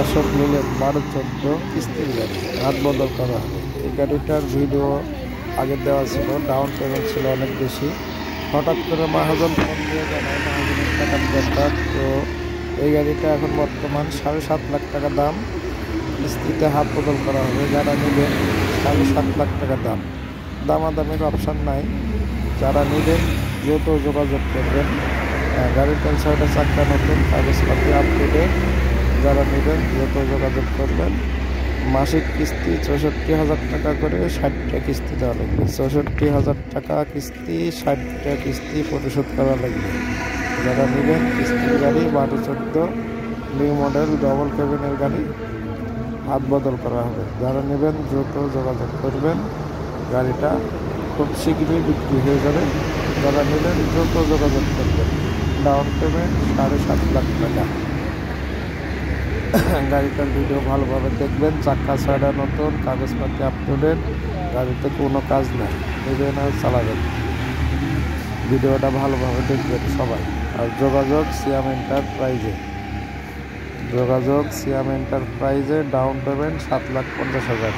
অশোক মিলের 12-14 কিস্তির গাড়ি হাত বদল করা হবে। এই গাড়িটার ভিডিও আগে দেওয়া ছিল, ডাউন পেমেন্ট ছিল অনেক বেশি। হঠাৎ করে মহাজন ফোন দিয়ে জানায় মহাজনের টাকার দরকার। তো এই গাড়িটা এখন বর্তমান 7.5 লাখ টাকা দাম, কিস্তিতে হাত বদল করা হবে। যারা নেবেন 7.5 লাখ টাকা দাম, দামাদামির অপশান নাই। যারা নেবেন দ্রুত যোগাযোগ করবেন। গাড়িটার 6টা চাক্কা নতুন, কাগজপাতি আপ টু ডেট। যারা নেবেন দ্রুত যোগাযোগ করবেন। মাসিক কিস্তি 64,000 টাকা করে 60টা কিস্তি দেওয়া লাগবে। 64,000 টাকা কিস্তি, 60টা কিস্তি পরিশোধ করা লাগবে। যারা নেবেন কিস্তির গাড়ি 12-14 নিউ মডেল ডবল কেবিনের গাড়ি হাত বদল করা হবে। যারা নেবেন দ্রুত যোগাযোগ করবেন। গাড়িটা খুব শীঘ্রই বিক্রি হয়ে যাবে। যারা নেবেন দ্রুত যোগাযোগ করবেন। ডাউন পেমেন্ট 7.5 লাখ টাকা। গাড়িটার ভিডিও ভালোভাবে দেখবেন। চাক্কা 6টা নতুন, কাগজপাতি আপ টু ডেট। গাড়িতে কোনো কাজ নাই, নেবেন আর চালাবেন। ভিডিওটা ভালোভাবে দেখবেন সবাই। আর যোগাযোগ সিয়াম এন্টারপ্রাইজে। Down payment 7,50,000।